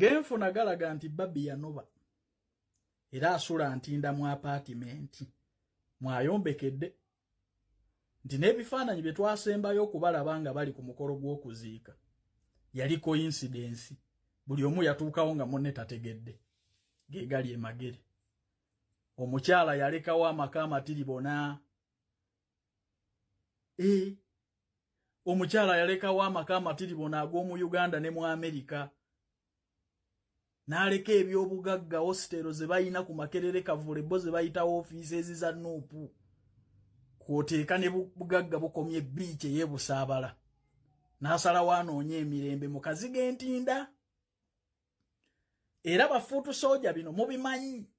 Genfuna galaga nti Barbie Yanoba era asula Ntidda mu apartment mwayombekedde nti n'ebifaananyi bye twasembayo okubalaba nga bali ku mukolo gw'okuziika yali coincidence buli omu yatuukawo nga munne tategedde ge gali emagere. Omukyala yalekawo amaka amatiribona omukyala yalekawo amaka amatiribona ag'omu Uganda ne mu Amerika n'aleka ebyobugagga hostelo ze bayina ku Makerere Kavule bo ze bayita offices za Nuupu kwoteeka ne bugagga bukomye beach yebusaabala n'asalawo anoonye emirembe mu kaziga Ntidda. Era bafuutu soja bino mubimanyi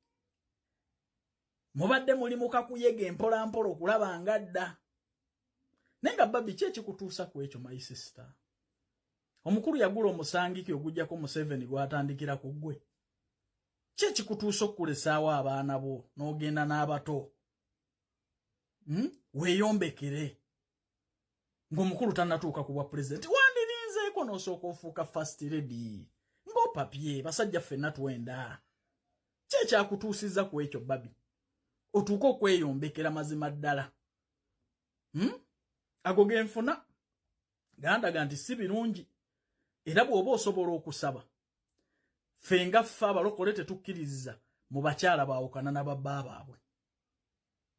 mubadde muli mu kakuyege mpola mpola okulaba nga dda nenga Barbie kye kikutuusa ku ekyo my sister. Omukulu yagula omusangiki ogujjako Museveni gwatandikira ku ggwe. Kye kikutuusa okulesaawo abaana bo n'ogenda n'abato weeyombekere ng'omukulu tannatuuka ku bwa pulezidenti wandirinzeeko n'osooka ofuuka first lady ng'opapye basajja ffenna twenda. Kye kyakutuusizza ku ekyo Barbie otuuke okweyombekera mazima ddala. Ago genfuna gandaga nti si birungi era bw'oba osobola okusaba ffe nga ffe abalokole tetukkiriza mu bakyala baawukana na babba baabwe.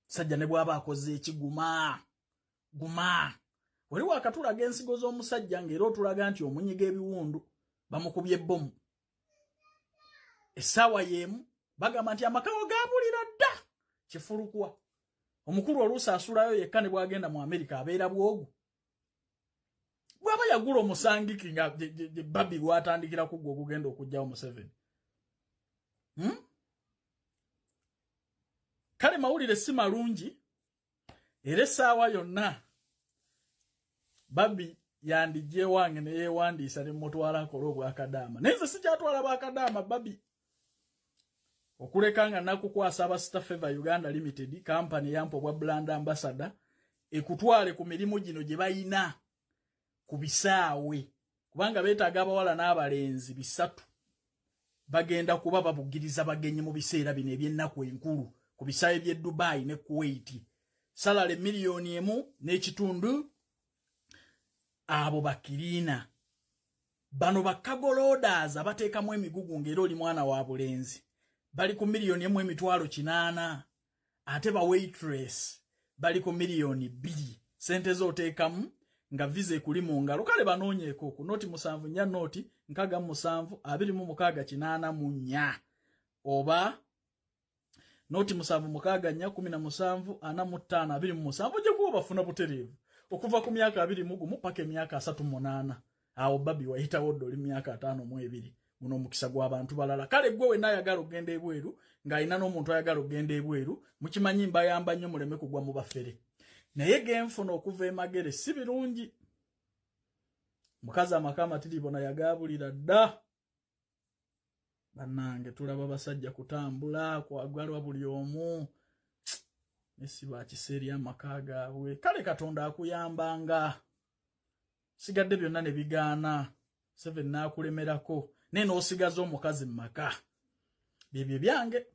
Sajja ne bw'aba akoze ekiguma waliwo akatulaga ensigo z'omusajja ng'era otulaga nti omunyiga ebiwundu bamukubye ebbomu essaawa y'emu bagamba nti amakawo gaabulira dda kifulukwa. Omukulu oluusi asulayo yekka ne bw'agenda mu Amerika abeera bwogu. Bw'aba yagula omusangiki nga Barbie gwatandikira ku gwe ogugenda okugjawo Museveni. Kale mawulire si malungi era essaawa yonna Barbie yandigye wange ne yeewandiisa ne mutwala akola obwakadaama. Naye nze sikyatwala bwakadaama Barbie. Okuleka nga nakukwasa aba Star Favor Uganda Limited company yampo bwa brand ambassador ekutwale ku mirimu gino gye bayina ku bisaawe kubanga beetaaga abawala n'abalenzi bisatu bagenda kuba babugiriza bagenyi mu biseera bino eby'ennaku enkulu ku bisaawe by'e Dubai ne Kuwait. Salale $1.5 abo bakirina bano bakagolodas abateekamu emigugu ng'era oli mwana wa bulenzi bali ku $1.8 ate ba waitress bali ku $2 sente zooteekamu nga visa ekuli mu ngalo. Kale banoonyeeko ku noti 7 nya noti 67 2684 oba noti 7 6 nya 17 45 27 ojja kuba bafuna butereevu okuva ku myaka 21 paka emyaka 38. Awo Barbie wayitawo ddoli myaka 52 muno mukisa gw'abantu balala. Kale gwe wenna ayagala okugenda ebweru ng'alina n'omuntu ayagala okugenda ebweru mukimanyi mbayamba nnyo muleme kugwa mu bafere. Naye genfuna okuva emagere si birungi. Mukazi amaka amatiribona yagaabulira dda. Bannange tulaba basajja kutambula kwagwalwa buli omu nesi bakiseeri amaka gaabwe. Kale Katonda akuyambanga sigadde byonna ne bigaana Seven n'akulemerako naye n'osigaza omukazi mu maka. Byebyo byange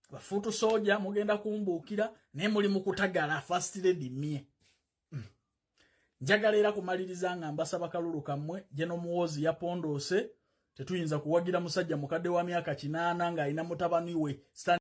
bafuutu soja mugenda kumbuukira naye muli mu kutagala first lady mie. Njagala era kumaliriza nga mbasaba kalulu kammwe gye n'omuwoozi yapondoose tetuyinza kuwagira musajja mukadde wa myaka 80 ng'alina mutabani we